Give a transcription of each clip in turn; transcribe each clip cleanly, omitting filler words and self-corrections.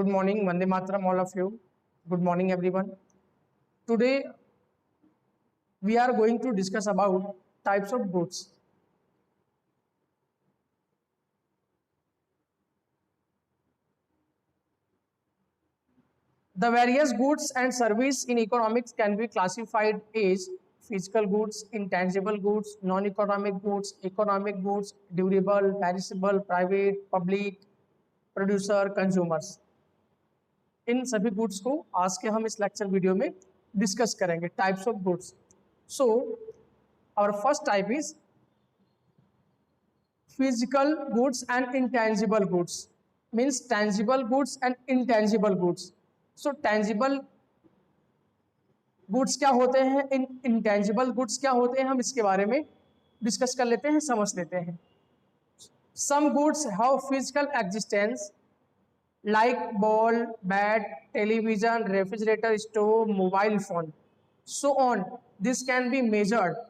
Good morning, Vande Mataram, all of you. Good morning, everyone. Today, we are going to discuss about types of goods. The various goods and service in economics can be classified as physical goods, intangible goods, non-economic goods, economic goods, durable, perishable, private, public, producer, consumers. इन सभी goods को आज के हम इस lecture video में discuss करेंगे. Types of goods. So our first type is physical goods and intangible goods. Means tangible goods and intangible goods. So tangible goods क्या होते हैं, इंटेंजिबल गुड्स क्या होते हैं, हम इसके बारे में डिस्कस कर लेते हैं, समझ लेते हैं. Some goods have physical existence like ball, bat, television, refrigerator, stove, mobile phone, so on. This can be measured.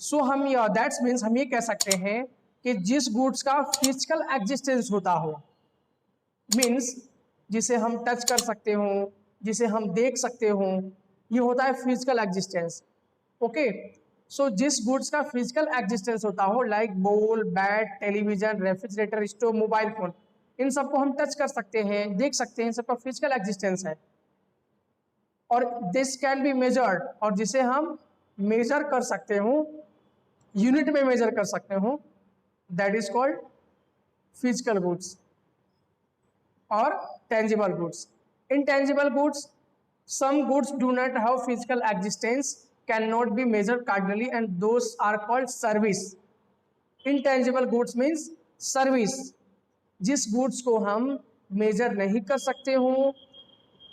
So हम that means हम ये कह सकते हैं कि जिस गुड्स का फिजिकल एग्जिस्टेंस होता हो, मीन्स जिसे हम टच कर सकते हो, जिसे हम देख सकते हो, ये होता है फिजिकल एग्जिस्टेंस. ओके. सो जिस गुड्स का फिजिकल एग्जिस्टेंस होता हो, like ball, bat, television, refrigerator, stove, mobile phone, इन सबको हम टच कर सकते हैं, देख सकते हैं, सबका फिजिकल एग्जिस्टेंस है. और दिस कैन बी मेजर्ड, और जिसे हम मेजर कर सकते हो, यूनिट में मेजर कर सकते हो, that is called physical goods और tangible goods. Intangible goods, some goods do not have physical existence, cannot be measured cardinally, and those are called service. Intangible goods means service. जिस goods को हम major नहीं कर सकते हो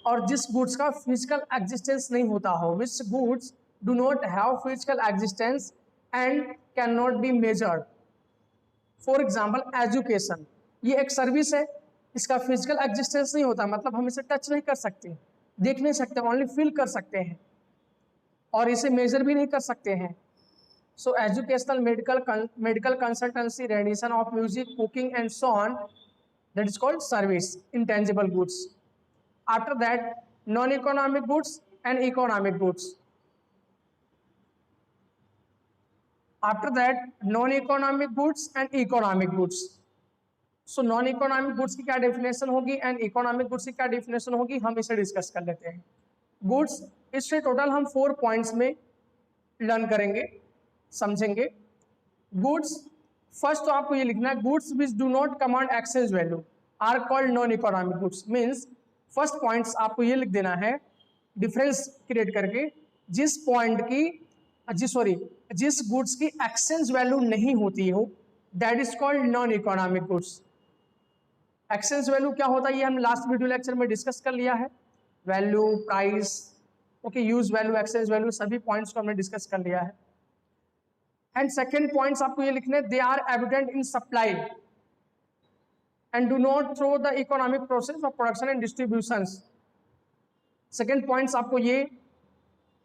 और जिस गुड्स का फिजिकल एग्जिस्टेंस नहीं होता हो, which goods do not have physical existence and can not be measured. For example education, ये एक सर्विस है, इसका फिजिकल एग्जिस्टेंस नहीं होता, मतलब हम इसे टच नहीं कर सकते, देख नहीं सकते, ओनली फील कर सकते हैं, और इसे मेजर भी नहीं कर सकते हैं. So educational, medical consultancy, radiation of music, cooking and so on, that is called service, intangible goods. After that non economic goods and economic goods. After that non economic goods and economic goods. So non economic goods की क्या definition होगी and economic goods की क्या definition होगी, हम इसे discuss कर लेते हैं. गुड्स, इससे टोटल हम 4 पॉइंट्स में लर्न करेंगे, समझेंगे. गुड्स, फर्स्ट तो आपको ये लिखना है, goods which do not command exchange value are called non economic goods. Means first points आपको ये लिख देना है, डिफरेंस क्रिएट करके, जिस पॉइंट की जिस गुड्स की एक्सचेंज वैल्यू नहीं होती हो, that is called non economic goods. Exchange value क्या होता है, ये हम लास्ट वीडियो लेक्चर में डिस्कस कर लिया है. Value, price, okay, use value, exchange value, सभी पॉइंट्स को हमने डिस्कस कर लिया है. एंड सेकेंड पॉइंट्स आपको ये लिखने, they are evident in supply and do not through the economic process of production and distribution. Second points आपको ये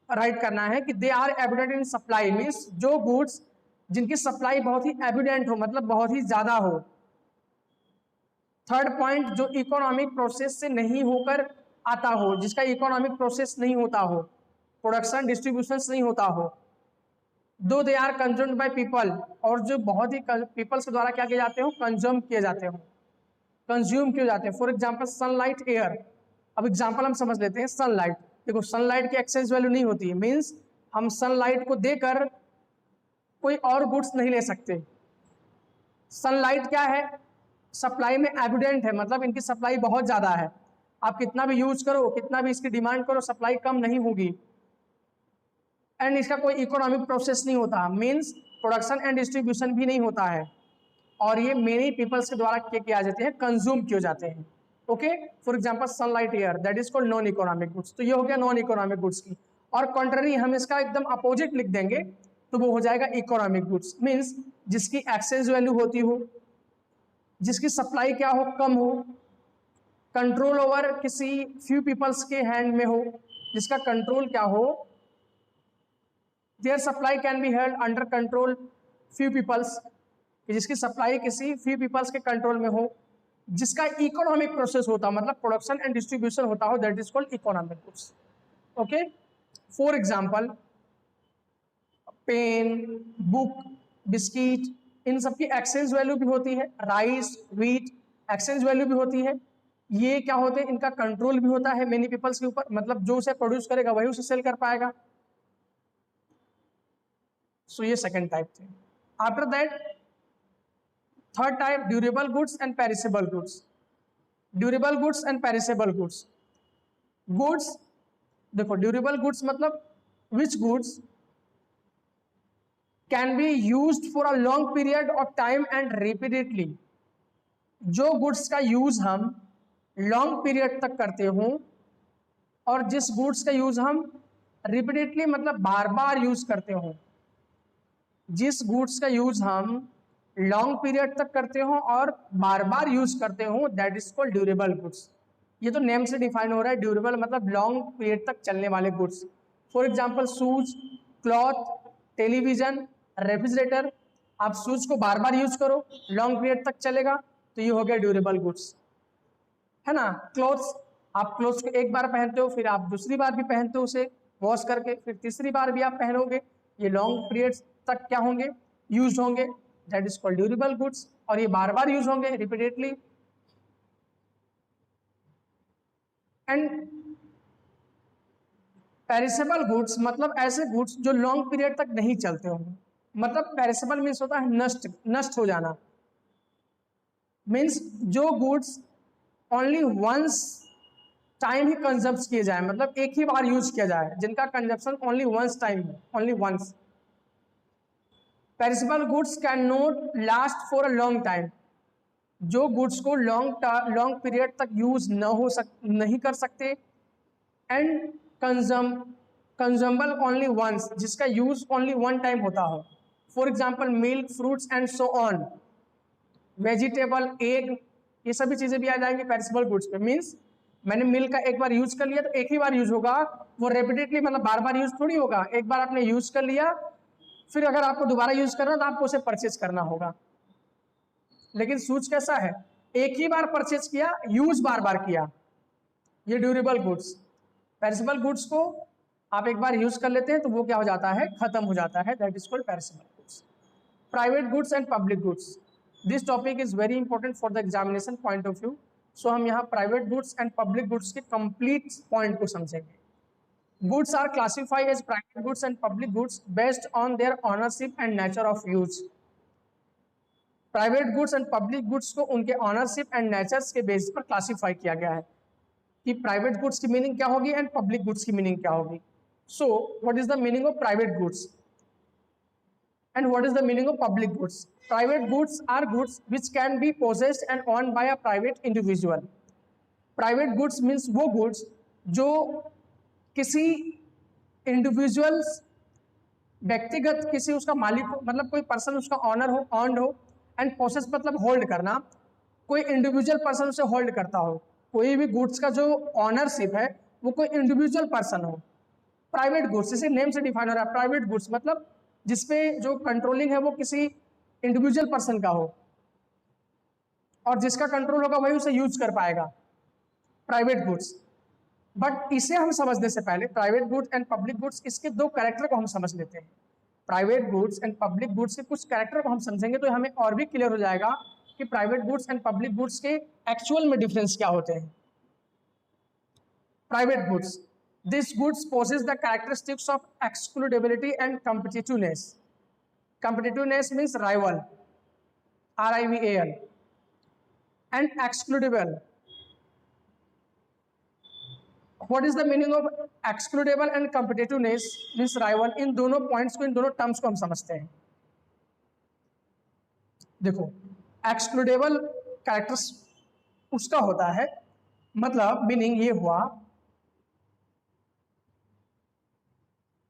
राइट करना है कि they are evident in supply, means जो गुड्स जिनकी सप्लाई बहुत ही एविडेंट हो, मतलब बहुत ही ज्यादा हो. थर्ड पॉइंट, जो इकोनॉमिक प्रोसेस से नहीं होकर आता हो, जिसका इकोनॉमिक प्रोसेस नहीं होता हो, प्रोडक्शन डिस्ट्रीब्यूशन नहीं होता हो. Though they are consumed by people, और जो बहुत ही पीपल्स के द्वारा क्या किए जाते हो, कंज्यूम किए जाते हो, कंज्यूम किए जाते हैं. For example sunlight, air. अब एग्जांपल हम समझ लेते हैं. सनलाइट, देखो सनलाइट की एक्सचेंज वैल्यू नहीं होती है, मीन्स हम सनलाइट को देकर कोई और गुड्स नहीं ले सकते. सनलाइट क्या है, सप्लाई में एविडेंट है, मतलब इनकी सप्लाई बहुत ज्यादा है, आप कितना भी यूज करो, कितना भी इसकी डिमांड करो, सप्लाई कम नहीं होगी. एंड इसका कोई इकोनॉमिक प्रोसेस नहीं होता, मीन्स प्रोडक्शन एंड डिस्ट्रीब्यूशन भी नहीं होता है, और ये मेनी पीपल्स के द्वारा किया जाते हैं, कंज्यूम किए जाते हैं. Okay. For example sunlight, air, that is called non economic goods. तो ये हो गया नॉन इकोनॉमिक गुड्स की. और कॉन्ट्ररी हम इसका एकदम अपोजिट लिख देंगे, तो वो हो जाएगा इकोनॉमिक गुड्स. मीन्स जिसकी एक्सचेंज वैल्यू होती हो, जिसकी सप्लाई क्या हो, कम हो, कंट्रोल ओवर किसी फ्यू पीपल्स के हैंड में हो, जिसका कंट्रोल क्या हो, their supply can be held under control few peoples, जिसकी सप्लाई किसी फ्यू पीपल्स के कंट्रोल में हो. जिसका इकोनॉमिक प्रोसेस होता, मतलब प्रोडक्शन एंड डिस्ट्रीब्यूशन होता हो, that is called economic goods. Okay, for example pen, book, biscuit, इन सबकी एक्सचेंज वैल्यू भी होती है। राइस, व्हीट, एक्सचेंज वैल्यू भी होती है। ये क्या होते हैं, इनका कंट्रोल भी होता है मेनी पीपल्स के ऊपर, मतलब जो उसे प्रोड्यूस करेगा वही उसे सेल कर पाएगा। सो ये सेकंड टाइप थे। After that third type, durable goods and perishable goods. Durable goods and perishable goods. Goods, देखो ड्यूरेबल गुड्स मतलब which goods can be used for a long period of time and repeatedly. जो goods का use हम long period तक करते हो और जिस गुड्स का यूज हम रिपीटेडली मतलब बार बार यूज करते हो, जिस गुड्स का यूज हम लॉन्ग पीरियड तक करते हो और बार बार यूज करते हो, that is called durable goods. ये तो नेम से डिफाइन हो रहा है, ड्यूरेबल मतलब लॉन्ग पीरियड तक चलने वाले goods. For example shoes, cloth, television, refrigerator. आप शूज को बार बार यूज करो, लॉन्ग पीरियड तक चलेगा, तो ये हो गया ड्यूरेबल गुड्स, है ना। क्लॉथ्स, आप क्लॉथ्स को एक बार पहनते हो, फिर आप दूसरी बार भी पहनते हो उसे वॉश करके, फिर तीसरी बार भी आप पहनोगे, ये लॉन्ग पीरियड तक क्या होंगे, यूज होंगे, that is called durable goods. और ये बार बार यूज होंगे रिपीटेडली। एंड पेरिसेबल गुड्स मतलब ऐसे गुड्स जो लॉन्ग पीरियड तक नहीं चलते होंगे। मतलब पेरिसेबल मीन्स होता है नष्ट हो जाना। मीन्स जो गुड्स ओनली वंस टाइम ही कंज्यूम किए जाए, मतलब एक ही बार यूज किया जाए, जिनका कंजप्शन ओनली वंस टाइम है, only once. Perishable goods can not last for a long time. जो गुड्स को लॉन्ग पीरियड तक यूज नहीं कर सकते। एंड कंज्यूमेबल ओनली वंस, जिसका यूज ओनली वन टाइम होता हो। For example milk, fruits and so on, vegetable, egg, ये सभी चीजें भी आ जाएंगी पेरिसेबल गुड्स पे। मीन्स मैंने मिल्क का एक बार यूज कर लिया तो एक ही बार यूज होगा, वो रेपिटेडली मतलब बार बार यूज थोड़ी होगा। एक बार आपने यूज कर लिया, फिर अगर आपको दोबारा यूज करना तो आपको उसे परचेज करना होगा। लेकिन शूज कैसा है, एक ही बार परचेज किया, यूज बार बार किया, ये ड्यूरेबल गुड्स। पेरिसेबल गुड्स को आप एक बार यूज कर लेते हैं तो वो क्या हो जाता है, खत्म हो जाता है, that is called perishable goods. Private goods and public goods, this topic is very important for the examination point of view. So हम यहाँ private goods and public goods के कंप्लीट पॉइंट को समझेंगे। Goods are classified as private goods and public goods based on their ownership and nature of use. Private goods and public goods को उनके ownership and natures के basis पर classify किया गया है कि प्राइवेट गुड्स की मीनिंग क्या होगी एंड पब्लिक गुड्स की मीनिंग क्या होगी। So what is the meaning of private goods and what is the meaning of public goods. Private goods are goods which can be possessed and owned by a private individual. Private goods means वो goods जो किसी individuals, व्यक्तिगत किसी उसका मालिक हो, मतलब कोई पर्सन उसका ऑनर हो, ऑन्ड हो, एंड पोसेस मतलब होल्ड करना, कोई इंडिविजुअल पर्सन उसे होल्ड करता हो। कोई भी गुड्स का जो ऑनरशिप है वो कोई इंडिविजुअल पर्सन हो। प्राइवेट गुड्स, इसे नेम से डिफाइन हो रहा है, प्राइवेट गुड्स मतलब जिसपे जो कंट्रोलिंग है वो किसी इंडिविजुअल पर्सन का हो और जिसका कंट्रोल होगा वही उसे यूज कर पाएगा, प्राइवेट गुड्स। बट इसे हम समझने से पहले private goods and public goods, इसके दो कैरेक्टर को हम समझ लेते हैं। Private goods and public goods के कुछ कैरेक्टर को हम समझेंगे तो हमें और भी क्लियर हो जाएगा कि private goods and public goods के एक्चुअल में डिफरेंस क्या होते हैं। Private goods, this goods possess the characteristics of excludability and competitiveness. Competitiveness means rival, RIVAL, and excludable. What is the meaning of excludable and competitiveness means rival? इन दोनों points को, इन दोनों terms को हम समझते हैं। देखो, एक्सक्लूडेबल कैरेक्टर्स उसका होता है, मतलब मीनिंग ये हुआ,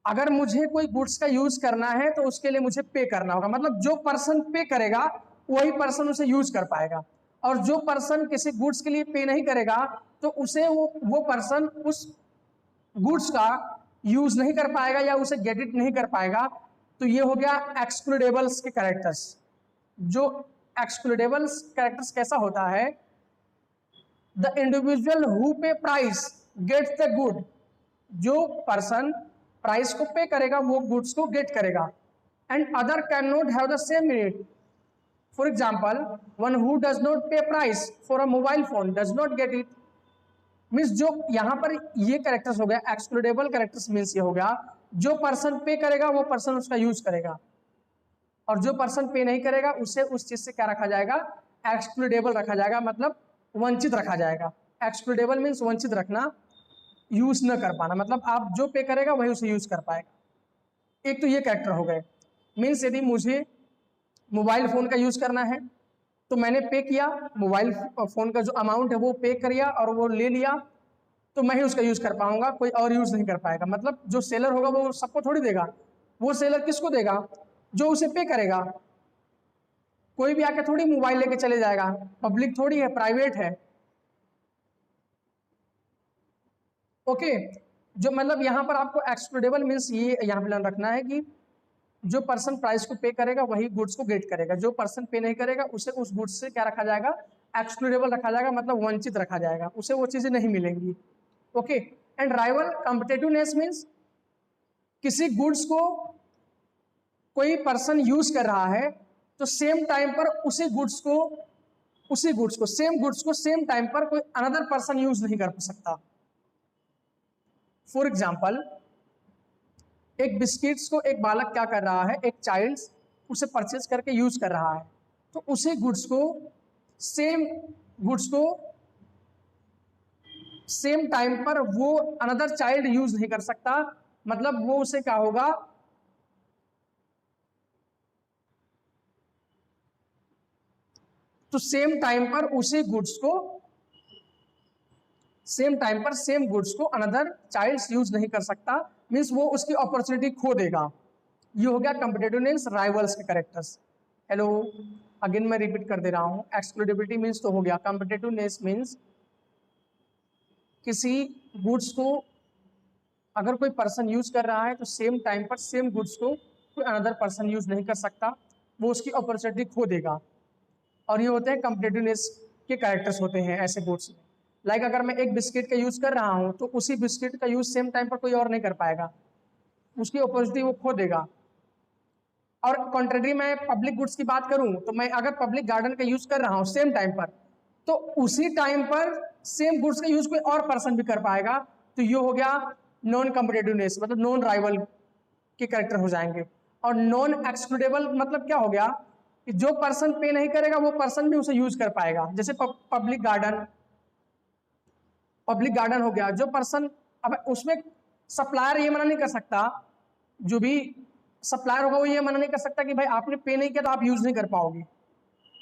अगर मुझे कोई गुड्स का यूज करना है तो उसके लिए मुझे पे करना होगा, मतलब जो पर्सन पे करेगा वही पर्सन उसे यूज कर पाएगा, और जो पर्सन किसी गुड्स के लिए पे नहीं करेगा तो उसे वो पर्सन उस गुड्स का यूज नहीं कर पाएगा या उसे गेट इट नहीं कर पाएगा। तो ये हो गया एक्सक्लूडेबल्स के कैरेक्टर्स। जो एक्सक्लूडेबल्स कैरेक्टर्स कैसा होता है, the individual who pay price gets the good, जो पर्सन प्राइस को पे करेगा वो गुड्स को गेट करेगा, and other can not have the same meaning. For example, one who does not pay price for a mobile phone does not get it. Means जो यहाँ पर ये कैरेक्टर्स हो गया एक्सक्लूडेबल कैरेक्टर्स, मीन्स ये हो गया जो पर्सन पे करेगा वो पर्सन उसका यूज करेगा, और जो पर्सन पे नहीं करेगा उसे उस चीज से क्या रखा जाएगा, एक्सक्लूडेबल रखा जाएगा, मतलब वंचित रखा जाएगा। एक्सक्लूडेबल मीन्स वंचित रखना, यूज न कर पाना, मतलब आप जो पे करेगा वही उसे यूज कर पाएगा। एक तो ये कैरेक्टर हो गए। मीन्स यदि मुझे मोबाइल फोन का यूज करना है तो मैंने पे किया, मोबाइल फोन का जो अमाउंट है वो पे किया और वो ले लिया, तो मैं ही उसका यूज कर पाऊंगा, कोई और यूज नहीं कर पाएगा। मतलब जो सेलर होगा वो सबको थोड़ी देगा, वो सेलर किसको देगा, जो उसे पे करेगा। कोई भी आके थोड़ी मोबाइल लेके चले जाएगा, पब्लिक थोड़ी है, प्राइवेट है। ओके, जो मतलब यहाँ पर आपको एक्सक्लूडेबल मीन्स ये यहाँ पे रखना है कि जो पर्सन प्राइस को पे करेगा वही गुड्स को गेट करेगा, जो पर्सन पे नहीं करेगा उसे उस गुड्स से क्या रखा जाएगा, एक्सक्लूडेबल रखा जाएगा, मतलब वंचित रखा जाएगा, उसे वो चीजें नहीं मिलेंगी। Okay, and rival competitiveness means किसी गुड्स को कोई पर्सन यूज कर रहा है तो सेम टाइम पर उसी गुड्स को सेम टाइम पर कोई अनदर पर्सन यूज नहीं कर सकता। फॉर एग्जाम्पल, एक बिस्किट्स को एक बालक क्या कर रहा है, एक चाइल्ड उसे परचेज करके यूज कर रहा है, तो उसी गुड्स को सेम टाइम पर वो अनदर चाइल्ड यूज नहीं कर सकता, मतलब वो उसे क्या होगा, तो सेम टाइम पर उसी गुड्स को सेम गुड्स को अनदर चाइल्ड यूज नहीं कर सकता, मीन्स वो उसकी अपॉर्चुनिटी खो देगा। ये हो गया कॉम्पिटिटिवनेस, राइवल्स के कैरेक्टर्स। हेलो, अगेन मैं रिपीट कर दे रहा हूं, एक्सक्लूडेबिलिटी मीन्स तो हो गया, कॉम्पिटिटिवनेस मीन्स किसी गुड्स को अगर कोई पर्सन यूज कर रहा है तो सेम टाइम पर सेम गुड्स को कोई अनदर पर्सन यूज नहीं कर सकता, वो उसकी अपॉर्चुनिटी खो देगा। और ये होते हैं कॉम्पिटिटिवनेस के कैरेक्टर्स होते हैं ऐसे गुड्स में। लाइक अगर मैं एक बिस्किट का यूज कर रहा हूं तो उसी बिस्किट का यूज सेम टाइम पर कोई और नहीं कर पाएगा, उसकी अपॉर्चुनिटी वो खो देगा। और कॉन्ट्रेरी मैं पब्लिक गुड्स की बात करूं तो मैं अगर पब्लिक गार्डन का यूज कर रहा हूं सेम टाइम पर, तो उसी टाइम पर सेम गुड्स का यूज कोई और पर्सन भी कर पाएगा, तो ये हो गया नॉन कॉम्पिटिटिवनेस, मतलब नॉन राइवल के कैरेक्टर हो जाएंगे। और नॉन एक्सक्लूडेबल मतलब क्या हो गया कि जो पर्सन पे नहीं करेगा वो पर्सन भी उसे यूज कर पाएगा। जैसे पब्लिक गार्डन हो गया, जो पर्सन, अब उसमें सप्लायर ये मना नहीं कर सकता, जो भी सप्लायर होगा वो ये मना नहीं कर सकता कि भाई आपने पे नहीं किया तो आप यूज नहीं कर पाओगे,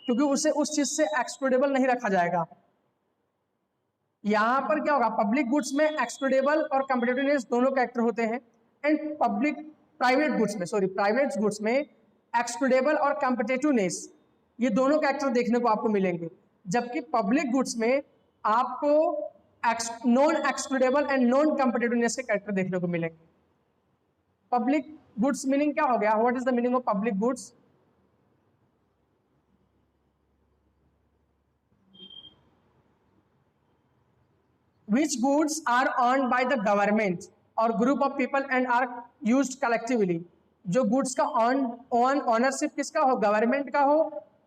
क्योंकि उसे उस चीज से एक्सक्लूडेबल नहीं रखा जाएगा। यहां पर क्या होगा, पब्लिक गुड्स में एक्सक्लूडेबल और कॉम्पिटिटिवनेस दोनों कैरेक्टर होते हैं, एंड प्राइवेट गुड्स में एक्सक्लूडेबल और कॉम्पिटिटिवनेस ये दोनों कैरेक्टर देखने को आपको मिलेंगे, जबकि पब्लिक गुड्स में आपको non excludable and non competitiveness के कैरेक्टर देखने को मिलेंगे। पब्लिक गुड्स मीनिंग क्या हो गया, what is the meaning of public goods, which goods are owned by the government or group of people and are used collectively। जो goods का ownership किसका हो, गवर्नमेंट का हो,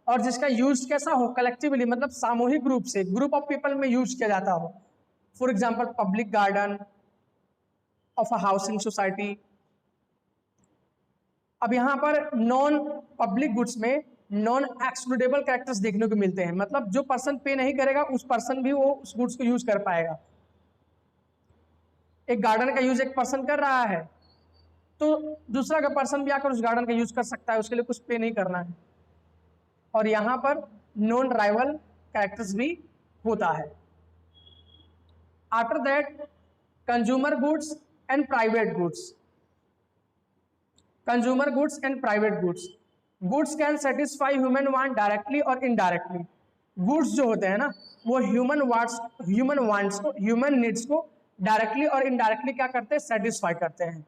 और जिसका यूज कैसा हो, कलेक्टिवली, मतलब सामूहिक रूप से, ग्रुप ऑफ पीपल में यूज किया जाता हो। For example public garden of a housing society. अब यहाँ पर नॉन पब्लिक गुड्स में नॉन एक्सक्लूडेबल कैरेक्टर्स देखने को मिलते हैं, मतलब जो पर्सन पे नहीं करेगा उस पर्सन भी वो उस गुड्स को यूज कर पाएगा। एक गार्डन का यूज एक पर्सन कर रहा है तो दूसरा का पर्सन भी आकर उस गार्डन का यूज कर सकता है, उसके लिए कुछ पे नहीं करना है। और यहाँ पर नॉन राइवल कैरेक्टर्स भी होता है। After that consumer goods and private goods. Consumer goods and private goods. Goods can satisfy human want directly और इनडायरेक्टली। गुड्स जो होते हैं ना वो ह्यूमन वांट्स को, ह्यूमन नीड्स को डायरेक्टली और इनडायरेक्टली क्या करते हैं, सेटिस्फाई करते हैं।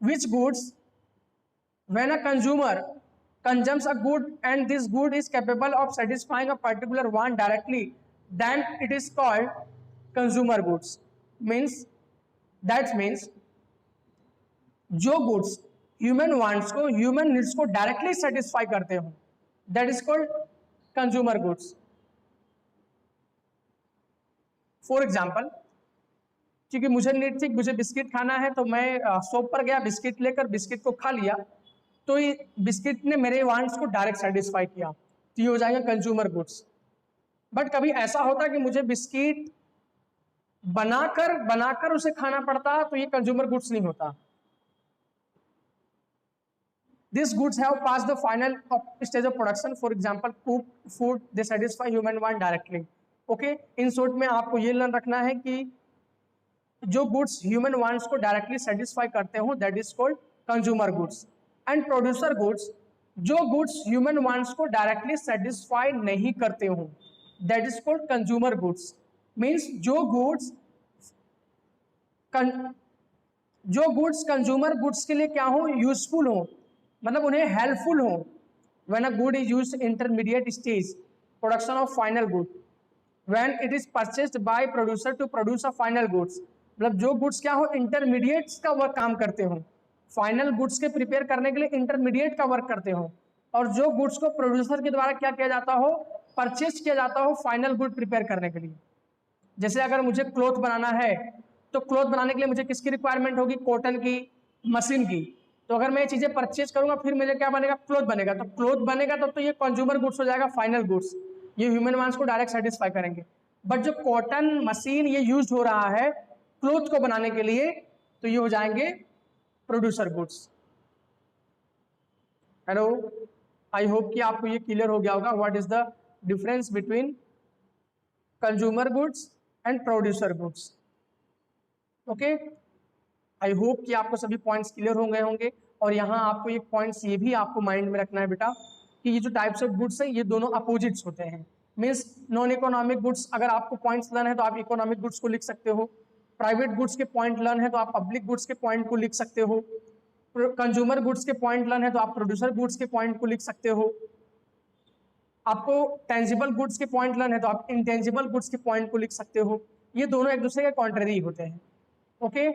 Which goods when a consumer consumes a good and this good is capable of satisfying a particular want directly, then it is called consumer goods. That means जो goods human wants को, human needs को directly satisfy करते हो, that is called consumer goods. For example, क्योंकि मुझे need थी, मुझे biscuit खाना है, तो मैं शॉप पर गया, बिस्किट लेकर बिस्किट को खा लिया, तो ये बिस्किट ने मेरे वांट्स को डायरेक्ट सेटिस्फाई किया, तो ये हो जाएगा कंज्यूमर गुड्स. बट कभी ऐसा होता कि मुझे बिस्किट बनाकर उसे खाना पड़ता, तो ये कंज्यूमर गुड्स नहीं होता. These goods have passed the final stage of production. For example, food, they satisfy human want directly. Okay, in short में आपको ये लर्न रखना है कि जो गुड्स ह्यूमन वांट्स को डायरेक्टली सेटिस्फाई करते हो, that is called consumer goods. And producer goods, जो गुड्स ह्यूमन वांट्स को डायरेक्टली सेटिस्फाई नहीं करते हो, that is called consumer goods. Means जो गुड्स कंज्यूमर गुड्स के लिए क्या हो, यूजफुल हो, मतलब उन्हें हेल्पफुल हो. When a good is used intermediate stage production of final good, when it is purchased by producer to produce a final goods, मतलब जो गुड्स क्या हो, इंटरमीडिएट्स का वर्क काम करते हो, फाइनल गुड्स के प्रिपेयर करने के लिए इंटरमीडिएट का वर्क करते हो, और जो गुड्स को प्रोड्यूसर के द्वारा क्या किया जाता हो, परचेज किया जाता हो फाइनल गुड प्रिपेयर करने के लिए. जैसे अगर मुझे क्लॉथ बनाना है, तो क्लॉथ बनाने के लिए मुझे किसकी रिक्वायरमेंट होगी, कॉटन की, मशीन की. तो अगर मैं ये चीजें परचेज करूंगा, फिर मुझे क्या बनेगा, क्लॉथ बनेगा. तो क्लॉथ बनेगा तो ये कंज्यूमर गुड्स हो जाएगा, फाइनल गुड्स, ये ह्यूमन वांट्स को डायरेक्ट सेटिस्फाई करेंगे. बट जो कॉटन मशीन ये यूज हो रहा है क्लॉथ को बनाने के लिए, तो ये हो जाएंगे producer goods. Hello, I hope कि आपको ये क्लियर हो गया होगा what is the difference between consumer goods and producer goods. Okay, I hope कि आपको सभी पॉइंट्स क्लियर हो गए होंगे. और यहाँ आपको एक पॉइंट्स ये भी आपको माइंड में रखना है बेटा, कि ये जो टाइप्स ऑफ गुड्स है ये दोनों अपोजिट्स होते हैं. मीन्स नॉन इकोनॉमिक गुड्स, अगर आपको पॉइंट्स लर्न है तो आप इकोनॉमिक गुड्स को लिख सकते हो. प्राइवेट गुड्स के पॉइंट लर्न है तो आप पब्लिक गुड्स के पॉइंट को लिख सकते हो. कंज्यूमर गुड्स के पॉइंट लर्न है तो आप प्रोड्यूसर गुड्स के पॉइंट को लिख सकते हो. आपको टेंजिबल गुड्स के पॉइंट लर्न है तो आप इंटेंजिबल गुड्स के पॉइंट को लिख सकते हो. ये दोनों एक दूसरे के कॉन्ट्ररी होते हैं. ओके,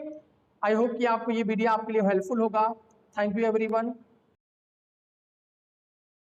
आई होप कि आपको ये वीडियो आपके लिए हेल्पफुल होगा. Thank you everyone.